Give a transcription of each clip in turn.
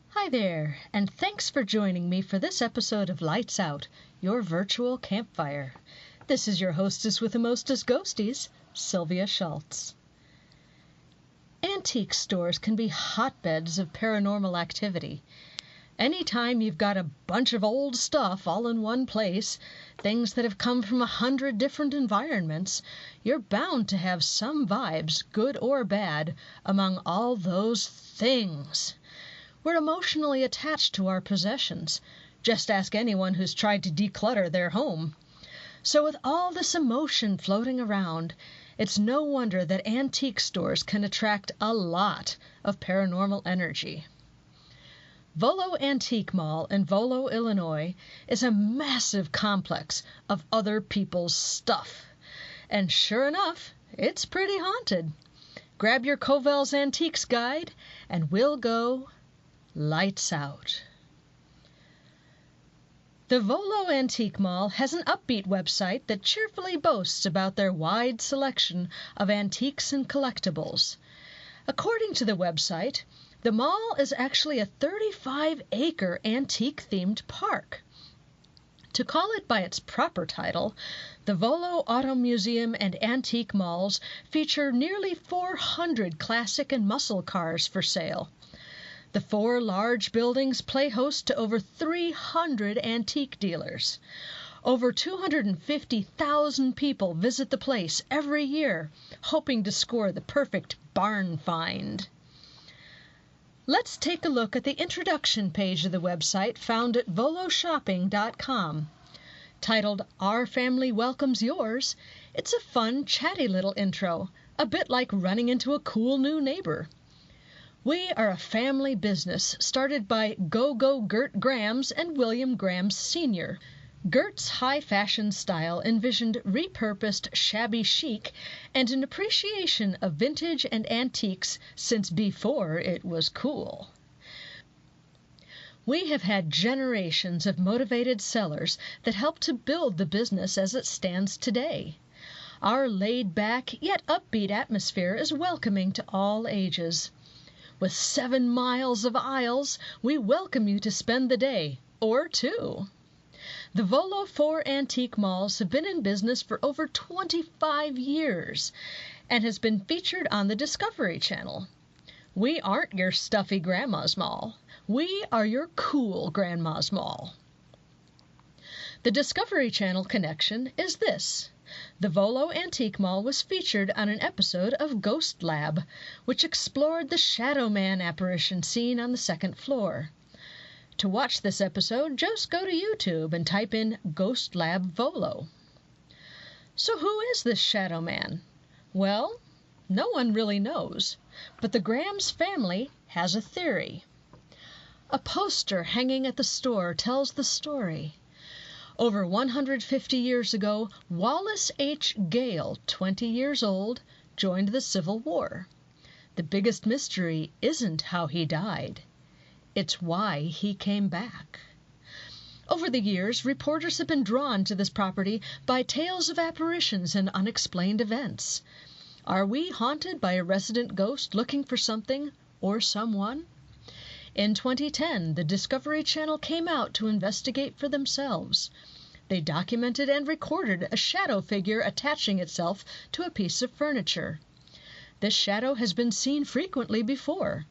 Hi there, and thanks for joining me for this episode of Lights Out, your virtual campfire. This is your hostess with the mostest ghosties, Sylvia Shults. Antique stores can be hotbeds of paranormal activity. Anytime you've got a bunch of old stuff all in one place, things that have come from 100 different environments, you're bound to have some vibes, good or bad, among all those things. We're emotionally attached to our possessions. Just ask anyone who's tried to declutter their home. So with all this emotion floating around, it's no wonder that antique stores can attract a lot of paranormal energy. Volo Antique Mall in Volo, Illinois is a massive complex of other people's stuff. And sure enough, it's pretty haunted. Grab your Covell's Antiques guide and we'll go Lights Out. The Volo Antique Mall has an upbeat website that cheerfully boasts about their wide selection of antiques and collectibles. According to the website, the mall is actually a 35-acre antique-themed park. To call it by its proper title, the Volo Auto Museum and Antique Malls feature nearly 400 classic and muscle cars for sale. The 4 large buildings play host to over 300 antique dealers. Over 250,000 people visit the place every year, hoping to score the perfect barn find. Let's take a look at the introduction page of the website found at voloshopping.com. Titled, "Our Family Welcomes Yours," it's a fun, chatty little intro, a bit like running into a cool new neighbor. We are a family business started by Go-Go Gert Grams and William Grams Sr. Gert's high-fashion style envisioned repurposed shabby chic and an appreciation of vintage and antiques since before it was cool. We have had generations of motivated sellers that helped to build the business as it stands today. Our laid-back yet upbeat atmosphere is welcoming to all ages. With 7 miles of aisles, we welcome you to spend the day, or 2. The Volo 4 antique malls have been in business for over 25 years and has been featured on the Discovery Channel. We aren't your stuffy grandma's mall. We are your cool grandma's mall. The Discovery Channel connection is this. The Volo Antique Mall was featured on an episode of Ghost Lab, which explored the Shadow Man apparition seen on the 2nd floor. To watch this episode, just go to YouTube and type in Ghost Lab Volo. So who is this Shadow Man? Well, no one really knows, but the Grams family has a theory. A poster hanging at the store tells the story. Over 150 years ago, Wallace H. Gale, 20 years old, joined the Civil War. The biggest mystery isn't how he died. It's why he came back. Over the years, reporters have been drawn to this property by tales of apparitions and unexplained events. Are we haunted by a resident ghost looking for something or someone? In 2010, the Discovery Channel came out to investigate for themselves. They documented and recorded a shadow figure attaching itself to a piece of furniture. This shadow has been seen frequently before.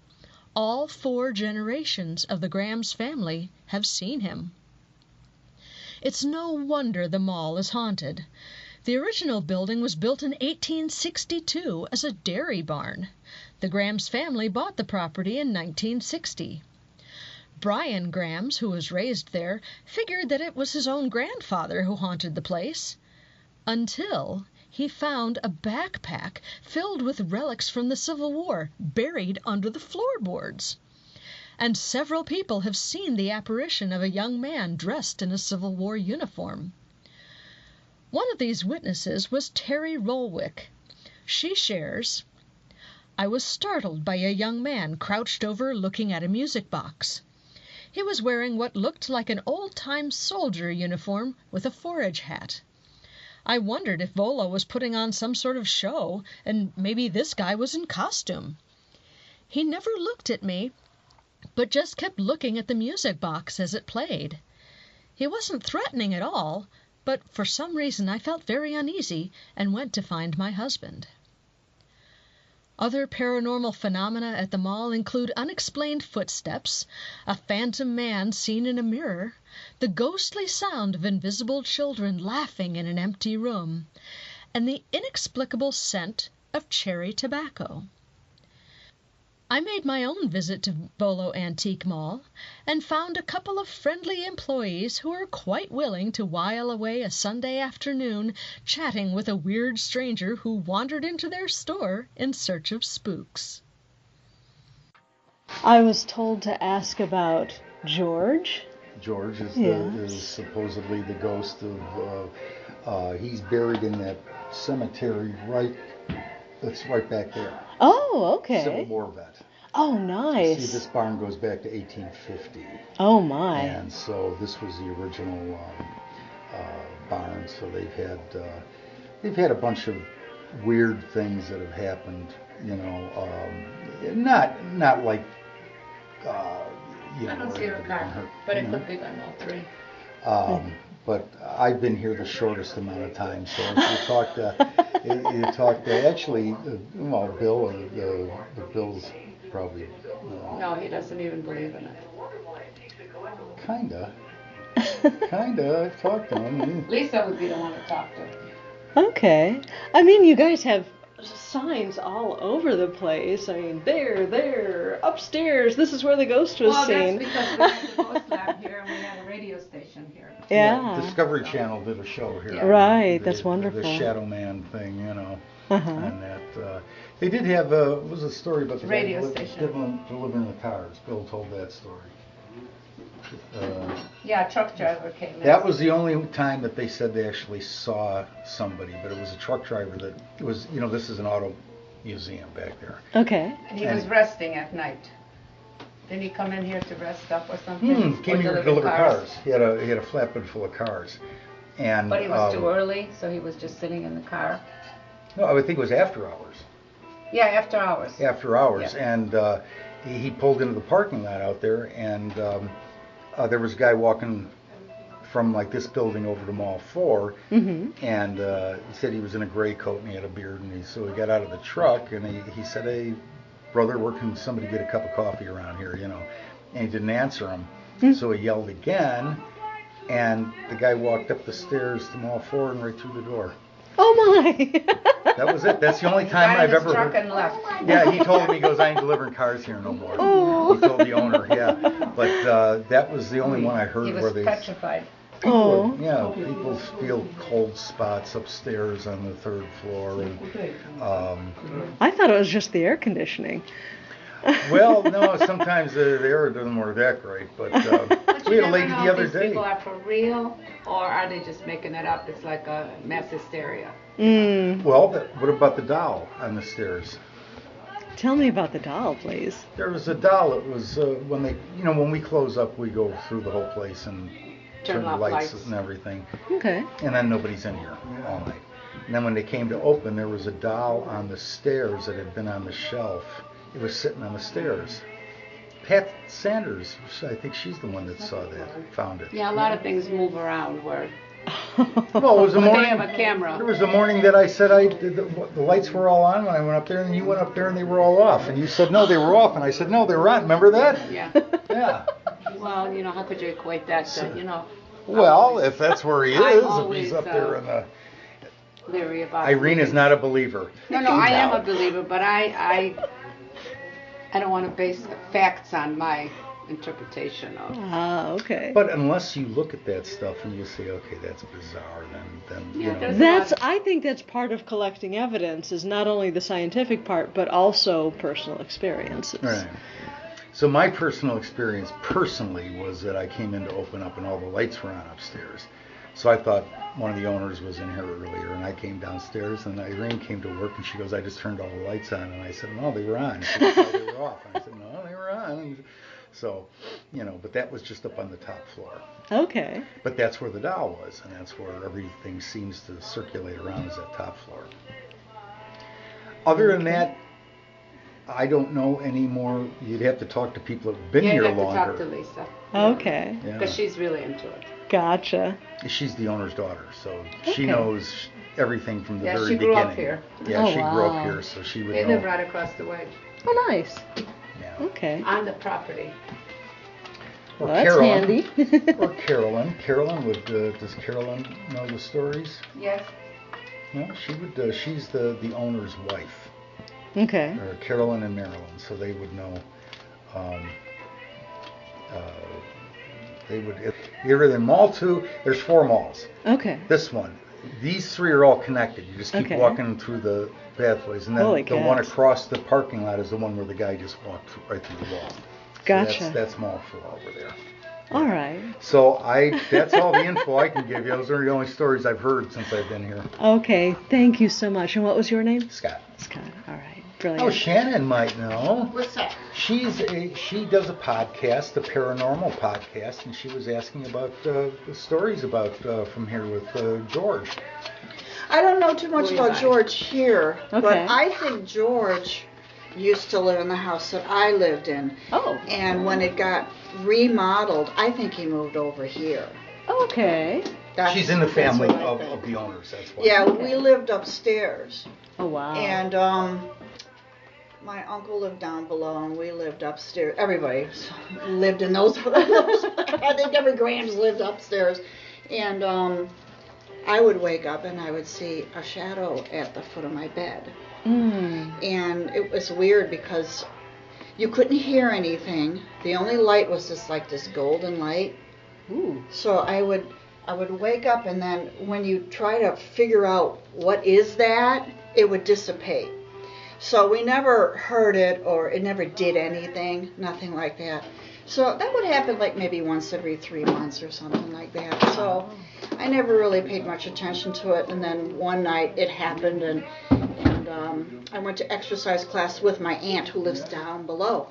All 4 generations of the Grams family have seen him. It's no wonder the mall is haunted. The original building was built in 1862 as a dairy barn. The Grams family bought the property in 1960. Brian Grams, who was raised there, figured that it was his own grandfather who haunted the place, until he found a backpack filled with relics from the Civil War buried under the floorboards. And several people have seen the apparition of a young man dressed in a Civil War uniform. One of these witnesses was Terry Rolwick. She shares, "I was startled by a young man crouched over looking at a music box. He was wearing what looked like an old-time soldier uniform with a forage hat. I wondered if Volo was putting on some sort of show, and maybe this guy was in costume. He never looked at me, but just kept looking at the music box as it played. He wasn't threatening at all, but for some reason I felt very uneasy and went to find my husband. Other paranormal phenomena at the mall include unexplained footsteps, a phantom man seen in a mirror, the ghostly sound of invisible children laughing in an empty room, and the inexplicable scent of cherry tobacco. I made my own visit to Volo Antique Mall and found a couple of friendly employees who were quite willing to while away a Sunday afternoon chatting with a weird stranger who wandered into their store in search of spooks. I was told to ask about George. George is, Yes. is supposedly the ghost of, he's buried in that cemetery that's right back there. Oh, okay. Civil War vet. Oh, See, nice. this barn goes back to 1850. Oh, my. And so this was the original barn. So they've had a bunch of weird things that have happened. You know, not like you know. I don't see her car, but it could be on all three. But I've been here the shortest amount of time. So if you talk to actually, well, Bill, the Bill's probably. No, he doesn't even believe in it. Kinda. I've talked to him. Lisa would be the one to talk to. Okay. I mean, you guys have signs all over the place. I mean, there, upstairs. This is where the ghost was Well, seen. that's because we had the ghost lab here and we had a radio station here. Yeah. Discovery Channel did a show here. Yeah. Right, that's wonderful. The Shadow Man thing, you know. Uh-huh. And that they did have was a story about the Radio guy station. delivering the cars. Bill told that story. Yeah, a truck driver came in. That was the only time that they said they actually saw somebody, but it was a truck driver that it was. You know, this is an auto museum back there. Okay. And he was resting at night. Didn't he come in here to rest up or something? Came Or here to deliver cars. He had a flatbed full of cars, and But he was too early, so he was just sitting in the car. No, I would think it was after hours. Yeah, after hours. After hours, Yeah. and he pulled into the parking lot out there, and there was a guy walking from like this building over to Mall 4, Mm-hmm. and he said he was in a gray coat and he had a beard, and so he got out of the truck and he said, "Hey, brother, where can somebody get a cup of coffee around here?" You know, and he didn't answer him, so he yelled again, and the guy walked up the stairs to Mall 4 and right through the door. Oh, my. That was it. That's the only time Got in I've his ever truck heard. and left. Yeah, he told me, he goes, "I ain't delivering cars here no more." Oh. He told the owner, yeah. But that was the only one I heard He where was they. petrified. Oh. Yeah, people feel cold spots upstairs on the third floor. And, I thought it was just the air conditioning. well, no, sometimes the air doesn't work that great. But But we you had a never lady know the if other these day. people are for real, or are they just making it up? It's like a mass hysteria. Well, what about the doll on the stairs? Tell me about the doll, please. There was a doll. It was when we close up, we go through the whole place and turn the off lights lights. and everything. Okay. And then nobody's in here all night. And then when they came to open, there was a doll on the stairs that had been on the shelf. It was sitting on the stairs. Pat Sanders, I think she's the one that saw that, found it. Yeah, a lot of things move around where Well, it was a they morning. have a camera. There was a morning that I said the lights were all on when I went up there, and you went up there and they were all off. And you said, no, they were off. And I said, no, they were on. Remember that? Yeah. Yeah. Well, how could you equate that to, Well, if that's where he I'm is, if always, he's up there in the... leery about Irene is not a believer. No, I am a believer, but I don't want to base facts on my interpretation of. Ah, okay. But unless you look at that stuff and you say, okay, that's bizarre, then Yeah, there's- I think that's part of collecting evidence, is not only the scientific part, but also personal experiences. Right. So my personal experience personally was that I came in to open up and all the lights were on upstairs. So I thought one of the owners was in here earlier, and I came downstairs, and Irene came to work, and she goes, "I just turned all the lights on," and I said, "No, they were on." She goes, "No, they were off." And I said, "No, they were on." And So, but that was just up on the top floor. Okay. But that's where the doll was, and that's where everything seems to circulate around, is that top floor. Other than that, I don't know anymore. You'd have to talk to people who've been here you have longer. to talk to Lisa. Okay. Because she's really into it. Gotcha. She's the owner's daughter, so she Okay. knows everything from the very she beginning. grew up here. Yeah, Oh, she grew wow. up here, so she would They know. live right across the way. Oh, nice. Yeah. Okay. On the property. Or Well, that's Carolyn. handy. Or Carolyn. Carolyn would. Does Carolyn know the stories? Yes. No, she would. She's the owner's wife. Okay. Or Carolyn and Marilyn, so they would know. They would. If you're in Mall 2, there's 4 malls. Okay. This one, these 3 are all connected. You just keep Okay. walking through the pathways, and then Holy the one cats. across the parking lot is the one where the guy just walked right through the wall. So Gotcha. That's Mall 4 over there. All right. So that's all the info I can give you. Those are the only stories I've heard since I've been here. Okay. Thank you so much. And what was your name? Scott. Scott. All right. Brilliant. Oh, Shannon might know. What's that? She does a podcast, a paranormal podcast, and she was asking about the stories about from here with George. I don't know too much Who about is I? George here, but Okay. I think George used to live in the house that I lived in. Oh. And when it got remodeled, I think he moved over here. Okay. That's- She's in the that's family what I of think. the owners, that's why. Yeah, Okay. we lived upstairs. Oh, wow. And my uncle lived down below, and we lived upstairs. Everybody lived in those. I think every Grams lived upstairs. And I would wake up and I would see a shadow at the foot of my bed. And it was weird because you couldn't hear anything. The only light was just like this golden light. Ooh. So I would wake up, and then when you try to figure out what is that, it would dissipate. So we never heard it, or it never did anything, nothing like that. So that would happen like maybe once every 3 months or something like that. So I never really paid much attention to it. And then one night it happened, and I went to exercise class with my aunt who lives down below.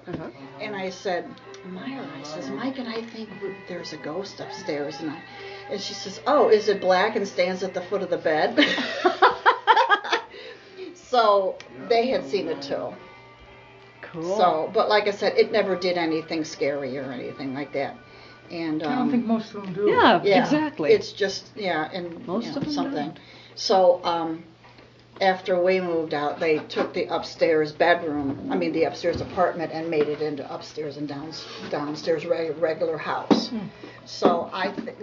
And I said, Myra, I says, Mike and I think there's a ghost upstairs. And she says, oh, is it black and stands at the foot of the bed? So they had seen it too. Cool. So, but like I said, it never did anything scary or anything like that. And I don't think most of them do. Yeah, yeah, exactly. it's just and Most of them something. don't. So after we moved out, they took the upstairs the upstairs apartment, and made it into upstairs and downstairs regular house. So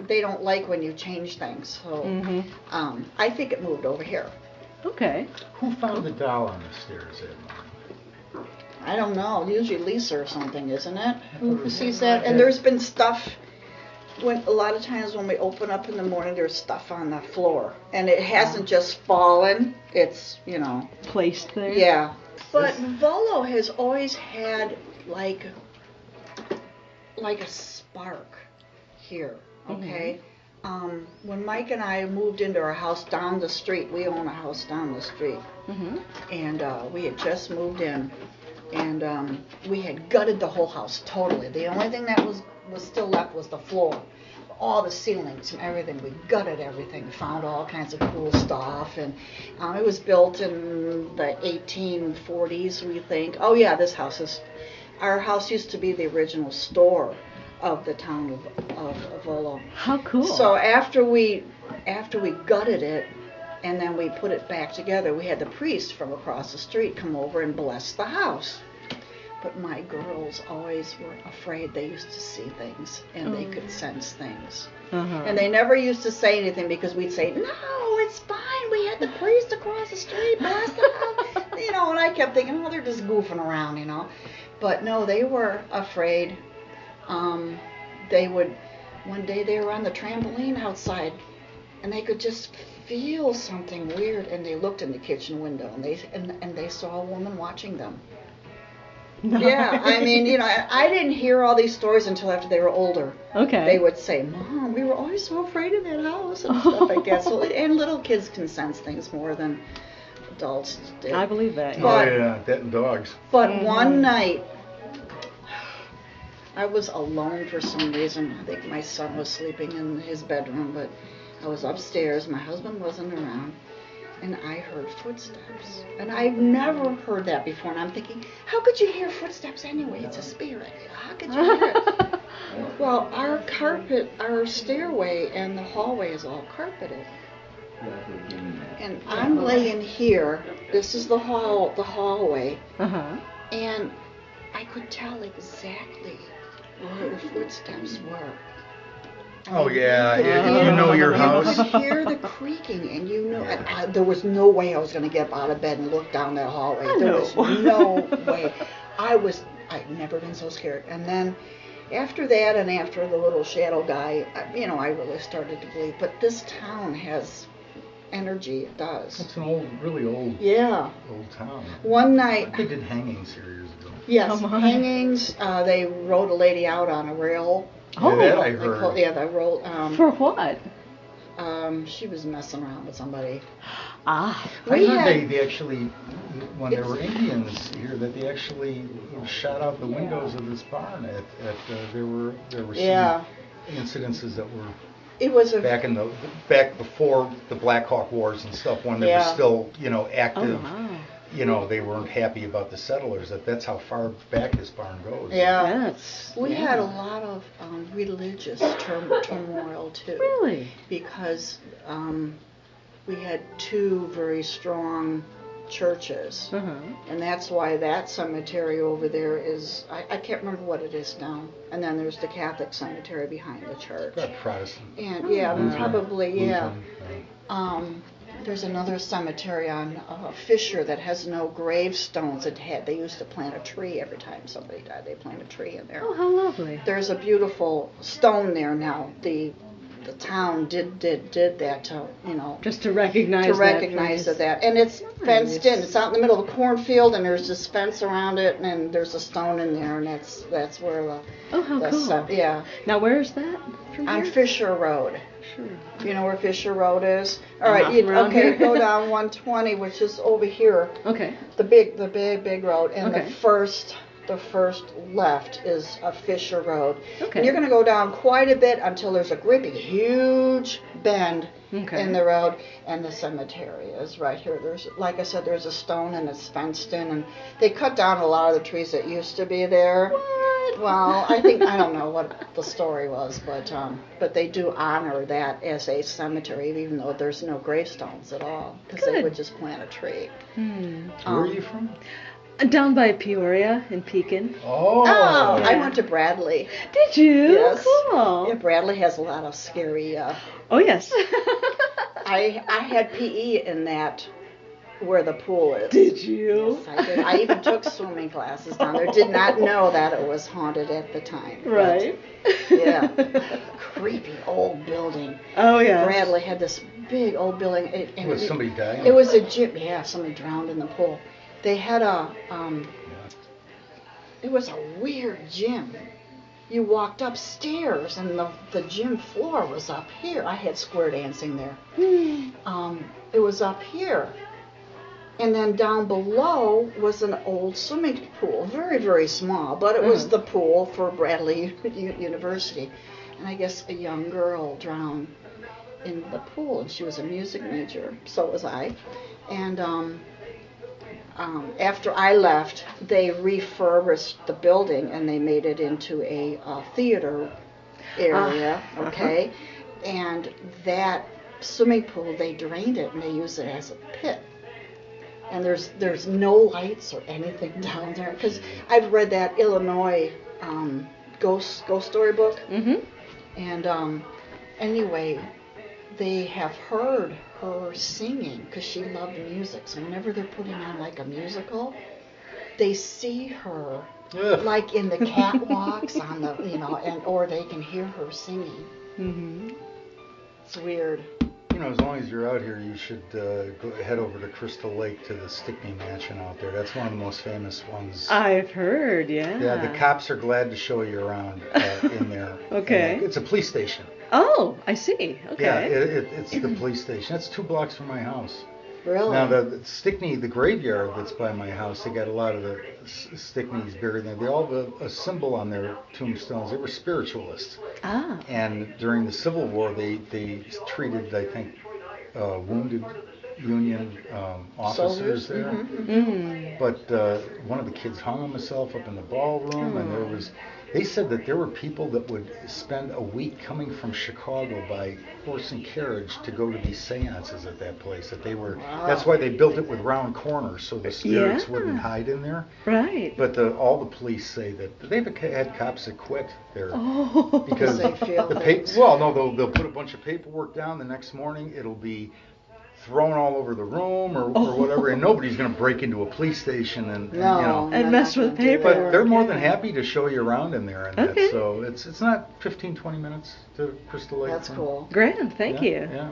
they don't like when you change things. So I think it moved over here. Okay. Who found the doll on the stairs, Ed? I don't know. Usually Lisa or something, isn't it? Who sees that? And there's been stuff. A lot of times when we open up in the morning, there's stuff on the floor, and it hasn't just fallen. It's Placed there. yeah. But Volo has always had like a spark here. Okay. When Mike and I moved into our house down the street, we own a house down the street, and we had just moved in, and we had gutted the whole house totally. The only thing that was still left was the floor, all the ceilings and everything. We gutted everything, found all kinds of cool stuff, and it was built in the 1840s, we think. Oh yeah, our house used to be the original store of the town of Volo. How cool. So after we gutted it, and then we put it back together, we had the priest from across the street come over and bless the house. But my girls always were afraid. They used to see things, and they could sense things. And they never used to say anything, because we'd say, no, it's fine. We had the priest across the street bless the house. And I kept thinking, oh, they're just goofing around, But no, they were afraid. One day they were on the trampoline outside, and they could just feel something weird, and they looked in the kitchen window, and they saw a woman watching them. Nice. Yeah, I didn't hear all these stories until after they were older. Okay. They would say, Mom, we were always so afraid of that house, and stuff like that. So, and little kids can sense things more than adults do. I believe that. Oh But- yeah, that and dogs. But one night, I was alone for some reason. I think my son was sleeping in his bedroom, but I was upstairs. My husband wasn't around, and I heard footsteps. And I've never heard that before. And I'm thinking, how could you hear footsteps anyway? It's a spirit. How could you hear it? Well, our stairway and the hallway is all carpeted. And I'm laying here. This is the hallway. And I could tell exactly where the footsteps were. Oh yeah, you know your house. You could hear the creaking, and you know, there was no way I was going to get out of bed and look down that hallway. There was no way. I'd never been so scared. And then after that, and after the little shadow guy, I really started to believe. But this town has energy. It does. It's an really old town. One night they did hangings here years ago. Yes, hangings. They rode a lady out on a rail. Oh, that I heard. They rolled. For what? She was messing around with somebody. I heard they actually, when there were Indians here, that they actually shot out the windows of this barn. There were some incidences that were. It was back before the Black Hawk Wars and stuff, when they were still active. Oh, wow. They weren't happy about the settlers. That's how far back this barn goes. Yeah. We had a lot of religious turmoil too. Really? Because we had two very strong churches, and that's why that cemetery over there is. I can't remember what it is now. And then there's the Catholic cemetery behind the church. Got Protestant. And probably. There's another cemetery on Fisher that has no gravestones. They used to plant a tree every time somebody died. They plant a tree in there. Oh, how lovely! There's a beautiful stone there now. The town did that to just to recognize that, and it's fenced in. It's out in the middle of a cornfield, and there's this fence around it, and there's a stone in there, and that's where the cool. Now where is that? On Fisher Road. Sure. You know where Fisher Road is? All right, go down 120, which is over here. Okay. The big road, and the first left is a Fisher Road. Okay. And you're going to go down quite a bit until there's a great huge bend in the road, and the cemetery is right here. There's, like I said, there's a stone, and it's fenced in, and they cut down a lot of the trees that used to be there. What? Well, I don't know what the story was, but they do honor that as a cemetery, even though there's no gravestones at all, because they would just plant a tree. Where are you from? Down by Peoria in Pekin. Oh, yeah. I went to Bradley. Did you? Yes. Cool. Yeah, Bradley has a lot of scary. Oh yes. I had PE in that where the pool is. Did you? Yes, I did. I even took swimming classes down there. Did not know that it was haunted at the time. Right. Yeah. Creepy old building. Oh yeah. Bradley had this big old building. Was somebody dying? It was a gym. Yeah, somebody drowned in the pool. They had it was a weird gym. You walked upstairs and the gym floor was up here. I had square dancing there. It was up here. And then down below was an old swimming pool, very, very small, but it was the pool for Bradley University. And I guess a young girl drowned in the pool, and she was a music major, so was I. And after I left, they refurbished the building and they made it into a theater area, okay? And that swimming pool, they drained it and they used it as a pit. And there's no lights or anything down there, because I've read that Illinois ghost story book. And anyway, they have heard her singing because she loved music. So whenever they're putting on like a musical, they see her like in the catwalks on the or they can hear her singing. It's weird. As long as you're out here, you should head over to Crystal Lake to the Stickney Mansion out there. That's one of the most famous ones. I've heard, yeah. Yeah, the cops are glad to show you around in there. Okay. It's a police station. Oh, I see. Okay. Yeah, it's the police station. It's 2 blocks from my house. Really? Now the Stickney, the graveyard that's by my house, they got a lot of the Stickneys buried there. They all have a symbol on their tombstones. They were spiritualists. Ah. And during the Civil War, they treated, I think, wounded Union officers there. But one of the kids hung himself up in the ballroom, and they said that there were people that would spend a week coming from Chicago by horse and carriage to go to these seances at that place. That's why they built it with round corners so the spirits wouldn't hide in there. Right. But all the police say that they've had cops that quit there because they feel they'll put a bunch of paperwork down. The next morning it'll be thrown all over the room or whatever, and nobody's going to break into a police station and mess with paper. But they're more than happy to show you around in there, and that, so it's not 15-20 minutes to Crystal Lake. That's cool. Grand, thank you. Yeah.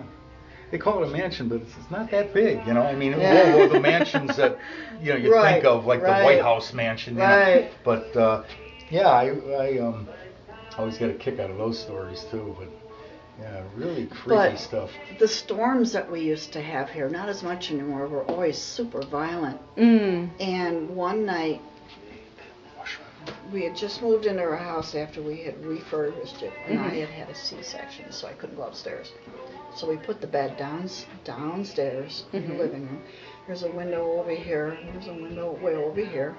They call it a mansion, but it's not that big, you know. I mean, well, the mansions that you think of, like the White House mansion, you know. But I always get a kick out of those stories too. But yeah, really creepy stuff. The storms that we used to have here, not as much anymore, were always super violent. And one night, we had just moved into our house after we had refurbished it, and I had a C-section, so I couldn't go upstairs. So we put the bed downstairs in the living room. There's a window over here. There's a window way over here.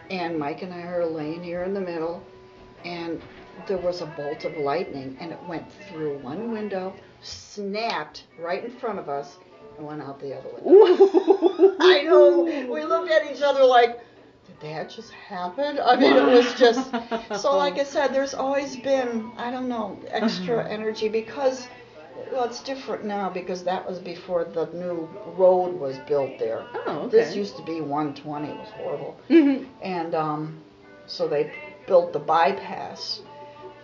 And Mike and I are laying here in the middle, and there was a bolt of lightning, and it went through one window, snapped right in front of us, and went out the other window. I know. We looked at each other like, did that just happen? I mean, it was just... So like I said, there's always been, I don't know, extra energy because... Well, it's different now because that was before the new road was built there. Oh, okay. This used to be 120. It was horrible. And so they built the bypass.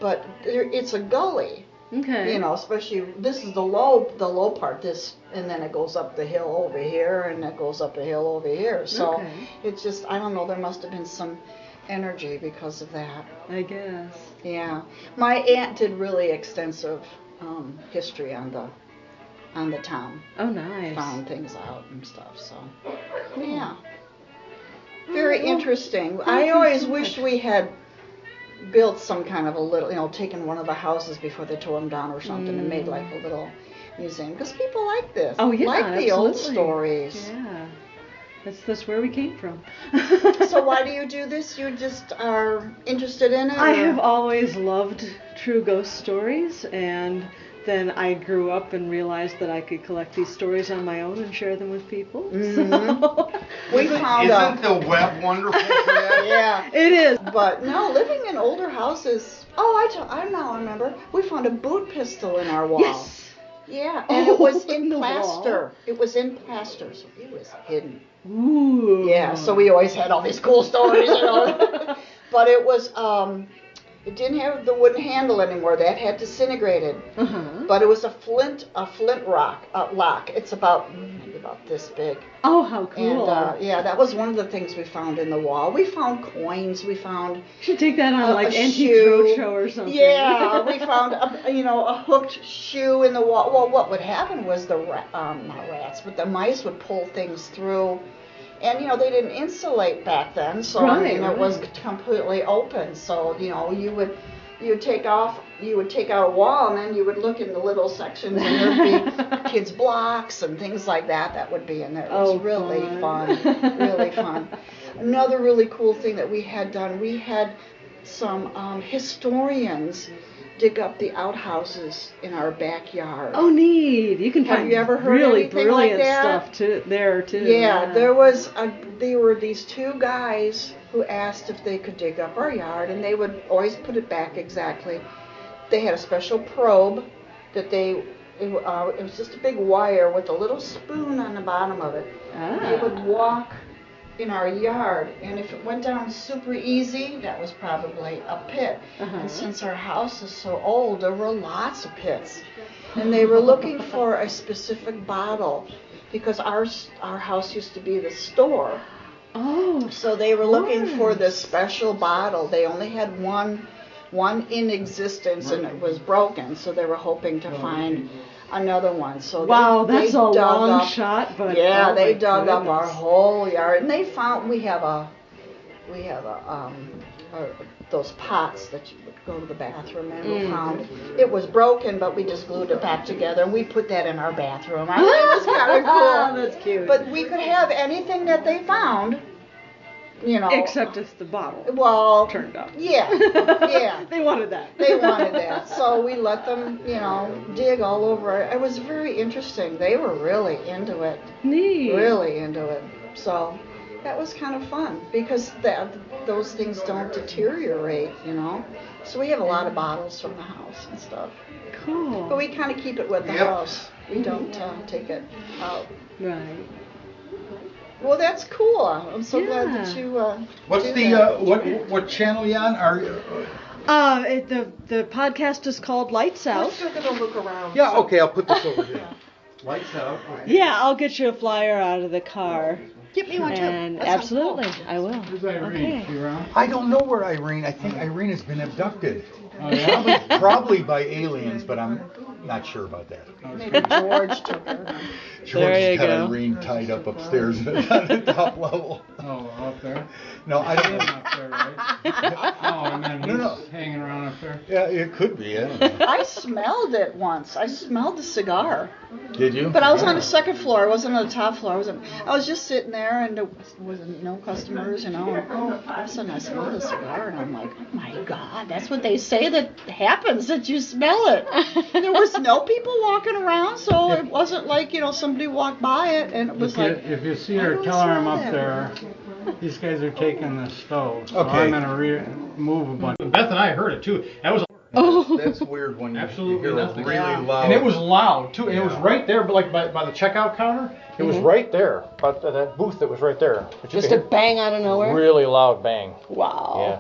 But it's a gully. Okay. You know, especially this is the low part. And then it goes up the hill over here, and it goes up a hill over here. So it's just, I don't know. There must have been some energy because of that. I guess. Yeah, my aunt did really extensive history on the town. Oh, nice. Found things out and stuff. So yeah, very interesting. I always wished we had built some kind of a little, taken one of the houses before they tore them down or something and made like a little museum because people like this. Oh yeah, like absolutely. the old stories. Yeah, that's where we came from. So why do you do this? You just are interested in it? I have always loved true ghost stories, and then I grew up and realized that I could collect these stories on my own and share them with people. So we found Isn't the web wonderful for that? Yeah, it is. But no, living in older houses. I now remember. We found a boot pistol in our wall. Yes. Yeah, and it was in in the plaster. wall? It was in plaster, so it was hidden. Ooh. Yeah, so we always had all these cool stories, But it was, it didn't have the wooden handle anymore. That had disintegrated. But it was a flint rock lock. It's maybe about this big. Oh, how cool! And yeah, that was one of the things we found in the wall. We found coins. We found. You should take that on like Antique Roadshow or something. Yeah, we found a hooked shoe in the wall. Well, what would happen was the not rats, but the mice would pull things through. And they didn't insulate back then, so it was completely open. So you would take out a wall, and then you would look in the little sections, and there'd be kids' blocks and things like that that would be in there. It was really fun, really fun. Another really cool thing that we had done, we had some historians dig up the outhouses in our backyard. Oh, neat! You can find Have you ever heard really anything brilliant like that? stuff too. Yeah, there were these two guys who asked if they could dig up our yard, and they would always put it back exactly. They had a special probe that it was just a big wire with a little spoon on the bottom of it. They would walk in our yard, and if it went down super easy, that was probably a pit. And since our house is so old, there were lots of pits. And they were looking for a specific bottle because our house used to be the store. Oh. So they were looking for this special bottle. They only had one in existence, and it was broken. So they were hoping to find another one. So Wow, they that's a dug long up, shot, but yeah, oh they my dug up our goodness. whole yard, and they found we have those pots that you would go to the bathroom and we found it was broken, but we just glued it back together and we put that in our bathroom. I mean, it was kind of cool. That's cute. But we could have anything that they found, you know. Except if the bottle well, turned up. Yeah, yeah. They wanted that. They wanted that, so we let them, you know, dig all over it. It was very interesting. They were really into it. Neat. Really into it. So that was kind of fun because those things don't deteriorate, you know. So we have a lot of bottles from the house and stuff. Cool. But we kind of keep it with the house. We don't take it out. Right. Well, that's cool. I'm so glad that you. What's do the that. what channel you on? The podcast is called Lights Out. Let's go get a look around. Yeah, okay, I'll put this over here. Lights out. Yeah, I'll get you a flyer out of the car. Get me one too. And That sounds absolutely, cool. I will. Where's Irene? She around? I don't know where Irene. I think Irene has been abducted. Oh, yeah? Probably by aliens, but I'm not sure about that. Maybe George took her. George There you got go. Irene tied up upstairs on the top level. Oh, up there? No, I don't He's know. up there, right? Oh, and then he's No. hanging around up there? Yeah, it could be. I don't know. I smelled it once. I smelled the cigar. Did you? But I was on the second floor. I wasn't on the top floor. I was just sitting there, and there was no customers, you know. And all of a sudden, I smelled a cigar, and I'm like, oh my God, that's what they say that happens, that you smell it. And there was no people walking around, so it wasn't like, you know, somebody walked by it, and it was If you see why her, do I tell her I'm smell up that? there. These guys are taking the stove, so Okay. I'm gonna remove a bunch. Beth and I heard it too. That was That's weird when you absolutely hear a nothing. really Yeah. loud. And it was loud too. And it was Yeah. right there, but like by the checkout counter. It was right there, but that booth that was right there. But you Just could a hear bang out of nowhere. really loud bang. Wow. Yeah.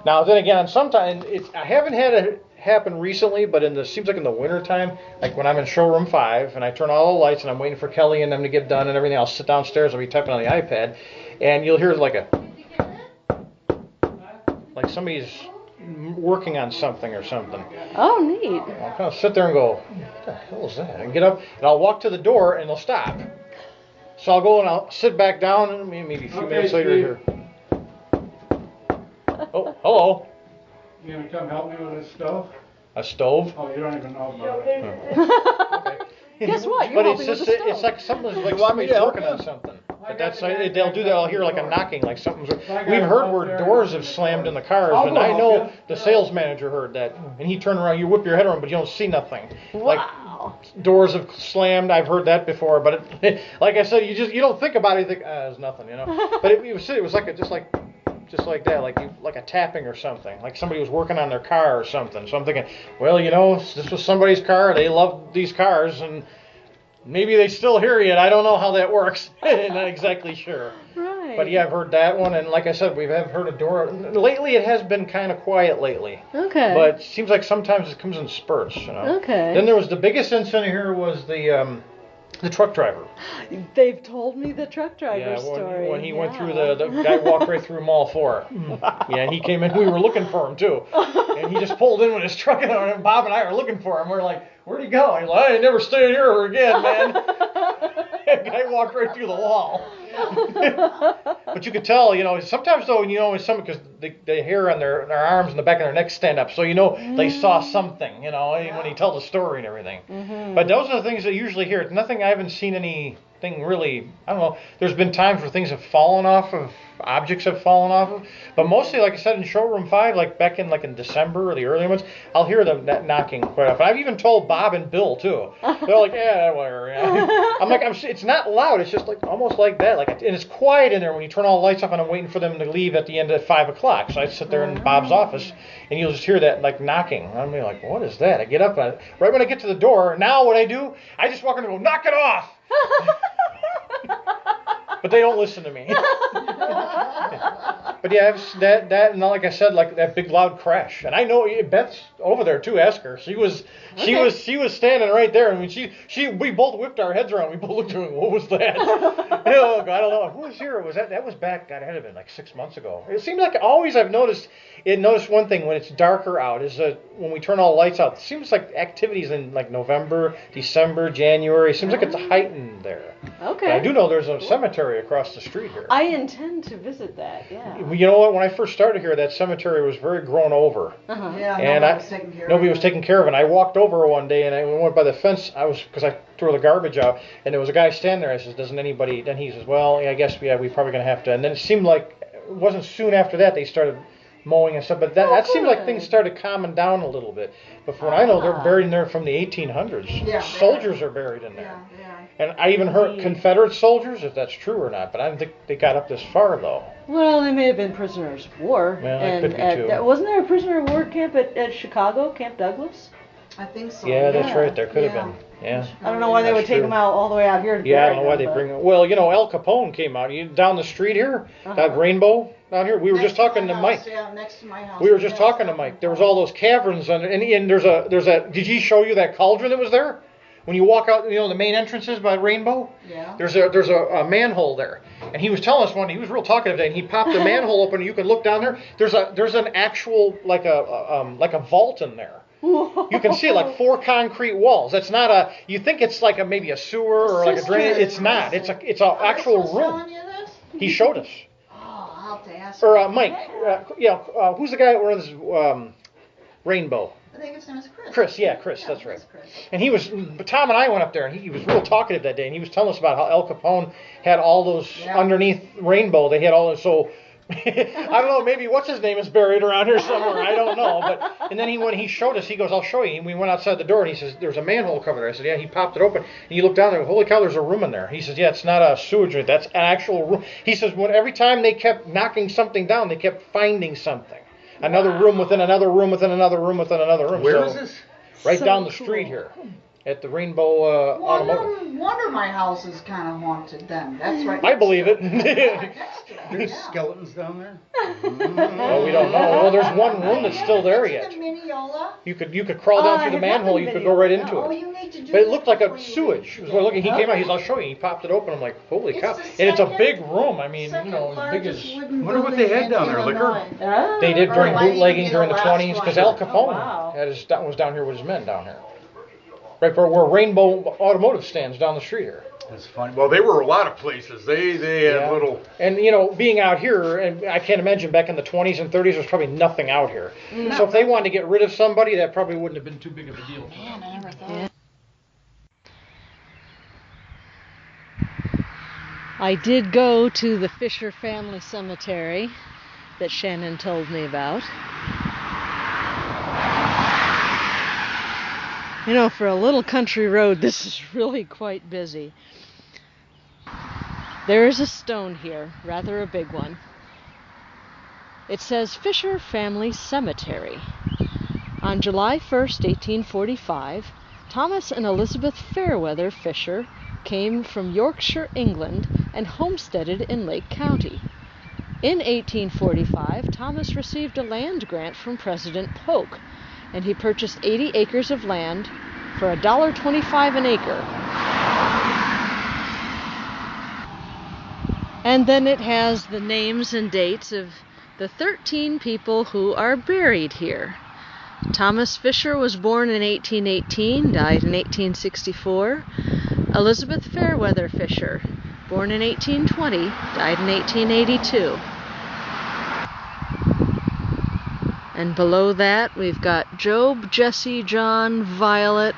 Now then again, sometimes I haven't had it happen recently, but seems like in the wintertime, like when I'm in showroom 5 and I turn all the lights and I'm waiting for Kelly and them to get done and everything, I'll sit downstairs, I'll be typing on the iPad, and you'll hear like somebody's working on something or something. Oh, neat. I'll kind of sit there and go, what the hell is that? And get up and I'll walk to the door and they'll stop. So I'll go and I'll sit back down and maybe a few minutes later here. Oh, hello. You gonna come help me with this stove? A stove? Oh, you don't even know about it. Guess what? You're But helping it's with just the stove. it's like somebody's working on something. But that's they'll do that. I'll hear like a knocking, like something's. We've heard where doors have slammed in the cars, and I know the sales manager heard that, and he turned around. You whip your head around, but you don't see nothing. Like Wow. doors have slammed. I've heard that before, but like I said, you don't think about it. You think there's nothing, you know. But it was like just like that, like a tapping or something, like somebody was working on their car or something. So I'm thinking, well, you know, this was somebody's car. They love these cars, and maybe they still hear you. I don't know how that works. I'm not exactly sure. Right. But yeah, I've heard that one, and like I said, we have heard a door. Lately, it has been kind of quiet lately. Okay. But it seems like sometimes it comes in spurts, you know. Okay. Then there was the biggest incident here was the truck driver. They've told me the truck driver Yeah, story. when he went through the guy walked right through Mall 4. Yeah, and he came in. We were looking for him too, and he just pulled in with his truck, and Bob and I are looking for him. We're like, "Where'd he go?" He's like, "I ain't never staying here again, man." That guy walked right through the wall. But you could tell, you know, sometimes though, you know, some because the hair on their arms and the back of their neck stand up, so you know they saw something, you know, when he tells the story and everything. But those are the things that you usually hear. It's nothing. I haven't seen anything really. I don't know. There's been times where things have fallen off of. Objects have fallen off of, but mostly, like I said, in showroom 5, like back in December or the early months, I'll hear them knocking quite often. I've even told Bob and Bill too. They're like, yeah, whatever. Yeah. I'm like, it's not loud. It's just like almost like that. And it's quiet in there when you turn all the lights off, and I'm waiting for them to leave at the end at 5 o'clock. So I sit there in Bob's office, and you'll just hear that like knocking. I'm like, what is that? I get up, and right when I get to the door, now what I do, I just walk in and go, knock it off. But they don't listen to me. But yeah, that and like I said, like that big loud crash. And I know Beth's over there too. Ask her. She was standing right there. I mean, we both whipped our heads around. We both looked at her. What was that? I don't know. Who was here? Was that was back? God, it had been like 6 months ago. It seems like always I've noticed one thing when it's darker out is that when we turn all the lights out, it seems like activities in like November, December, January. It seems like it's heightened there. Okay. But I do know there's a cemetery across the street here. I intend to visit that. Yeah. You know what? When I first started here, that cemetery was very grown over. Uh-huh. Yeah, And nobody was taking care of it. And I walked over one day and I went by the fence. Because I threw the garbage out, and there was a guy standing there. I said, "Doesn't anybody?" Then he says, "Well, yeah, I guess we're probably gonna have to." And then it seemed like it wasn't soon after that they started mowing and stuff. But that seemed like things started calming down a little bit. But from what I know, they're buried in there from the 1800s. Yeah, Soldiers are buried in there. Yeah. And I even heard Confederate soldiers, if that's true or not. But I don't think they got up this far though. Well, they may have been prisoners of war. Well, that and could be too. Wasn't there a prisoner of war camp at Chicago, Camp Douglas? I think so. Yeah, that's right. There could have been. Yeah. I don't know why they would take them out all the way out here. To Yeah, I bury don't know why them, they but- bring them. Well, Al Capone came out. Down the street here, that Rainbow down here. We were just talking to Mike. Yeah, next to my house. We were just talking to Mike. There was all those caverns under, and there's a. Did he show you that cauldron that was there? When you walk out, the main entrances by Rainbow. Yeah. There's a manhole there, and he was telling us one. He was real talkative today, and he popped the manhole open, and you can look down there. There's an actual like a vault in there. You can see like 4 concrete walls. That's not a. You think it's like maybe a sewer or like a drain. It's not. It's a actual room. Telling you this? He showed us. Oh, I'll have to ask. Or him. Mike. Who's the guy that runs Rainbow? I think his name is Chris. Chris, yeah, Chris, that's right. it's Chris. And Tom and I went up there, and he was real talkative that day, and he was telling us about how Al Capone had all those underneath Rainbow. They had all those, so I don't know, maybe what's his name is buried around here somewhere. I don't know, but and then when he showed us, he goes, "I'll show you." And we went outside the door, and he says, "There's a manhole cover there." I said, "Yeah." He popped it open, and you look down there. Holy cow, there's a room in there. He says, "Yeah, it's not a sewage unit. That's an actual room." He says, every time they kept knocking something down, they kept finding something. Another room within another room within another room within another room. Where is this? Right down the street here, at the Rainbow Automotive. No wonder my house is kind of haunted then. That's right. I believe it. There's skeletons down there. Well, we don't know. Well, there's one room that's still there yet. The Mineola. You could crawl down through the manhole. You could go right into All it. you need to do But it is looked like a before you sewage. leave. Well, look, he came out. He's, "I'll show you." He popped it open. I'm like, holy It's cow! the And it's a second- big room. I mean, Second as big as largest wooden Wonder what they building had down in there, liquor? Illinois. they did during Or might even bootlegging be during the the last 20s. one. Because Al Capone wow. was down here with his men down here, right where Rainbow Automotive stands down the street here. That's funny. Well, they were a lot of places. They had Yeah. little. And being out here, and I can't imagine back in the 20s and 30s, there's probably nothing out here. So if they wanted to get rid of somebody, that probably wouldn't have been too big of a deal. Man, I never thought. I did go to the Fisher Family Cemetery that Shannon told me about. For a little country road, this is really quite busy. There is a stone here, rather a big one. It says Fisher Family Cemetery. On July 1st, 1845, Thomas and Elizabeth Fairweather Fisher came from Yorkshire, England, and homesteaded in Lake County. In 1845, Thomas received a land grant from President Polk, and he purchased 80 acres of land for $1.25 an acre. And then it has the names and dates of the 13 people who are buried here. Thomas Fisher was born in 1818, died in 1864. Elizabeth Fairweather Fisher, born in 1820, died in 1882. And below that, we've got Job, Jesse, John, Violet,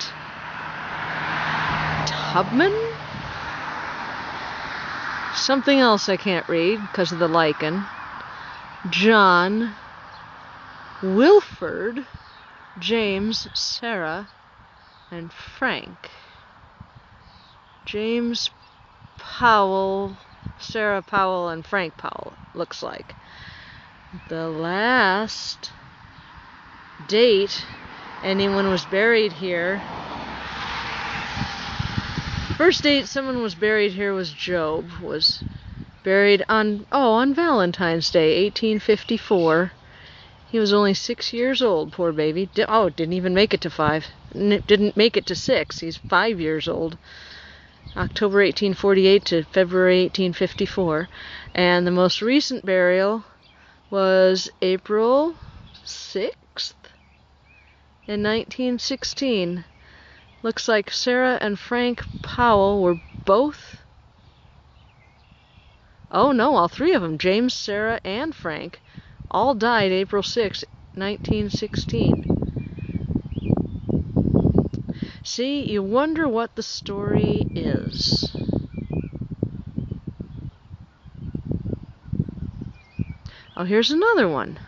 Tubman? Something else I can't read because of the lichen. John, Wilford, James, Sarah, and Frank. James Powell, Sarah Powell, and Frank Powell, looks like. The last date anyone was buried here, first date someone was buried here was Job, was buried on Valentine's Day, 1854. He was only 6 years old, poor baby. Didn't even make it to 5. Didn't make it to 6. He's 5 years old. October 1848 to February 1854. And the most recent burial was April 6th in 1916. Looks like Sarah and Frank Powell were both... Oh no, all three of them, James, Sarah, and Frank, all died April 6, 1916. See, you wonder what the story is. Oh, here's another one.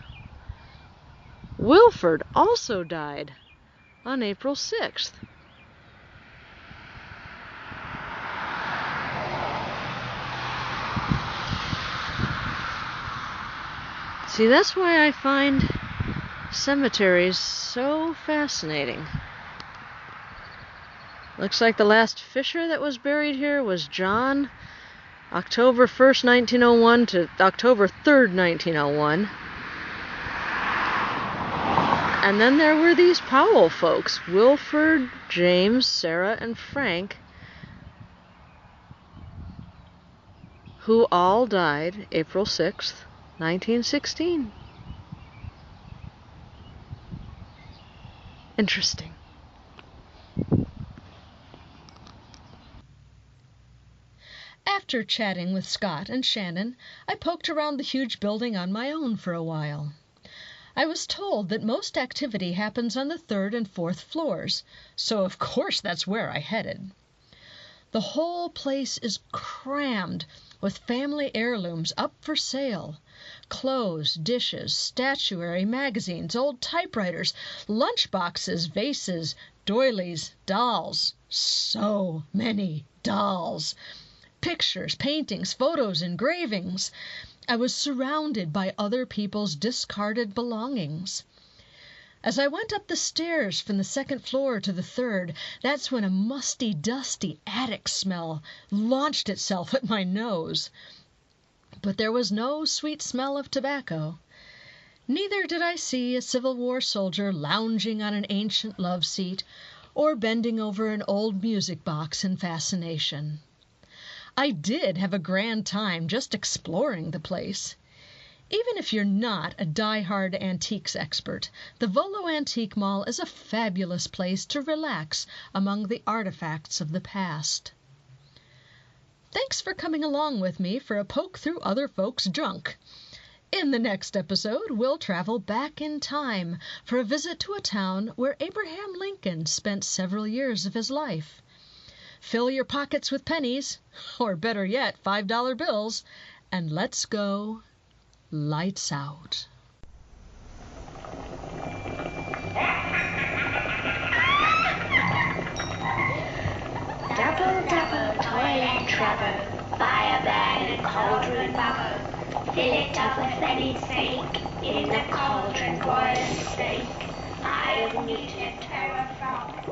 Wilford also died on April 6th. See, that's why I find cemeteries so fascinating. Looks like the last Fisher that was buried here was John, October 1st, 1901 to October 3rd, 1901. And then there were these Powell folks, Wilford, James, Sarah, and Frank, who all died April 6th, 1916. Interesting. After chatting with Scott and Shannon, I poked around the huge building on my own for a while. I was told that most activity happens on the 3rd and 4th floors, so of course that's where I headed. The whole place is crammed with family heirlooms up for sale. Clothes, dishes, statuary, magazines, old typewriters, lunchboxes, vases, doilies, dolls. So many dolls. Pictures, paintings, photos, engravings. I was surrounded by other people's discarded belongings. As I went up the stairs from the 2nd floor to the 3rd, that's when a musty, dusty attic smell launched itself at my nose. But there was no sweet smell of tobacco. Neither did I see a Civil War soldier lounging on an ancient love seat or bending over an old music box in fascination. I did have a grand time just exploring the place. Even if you're not a die-hard antiques expert, the Volo Antique Mall is a fabulous place to relax among the artifacts of the past. Thanks for coming along with me for a poke through other folks' junk. In the next episode, we'll travel back in time for a visit to a town where Abraham Lincoln spent several years of his life. Fill your pockets with pennies, or better yet, $5 bills, and let's go lights out. Double, double, toilet trouble, fire burn and cauldron bubble. Fill it up with any steak, in the cauldron boil steak. I have knitted terra from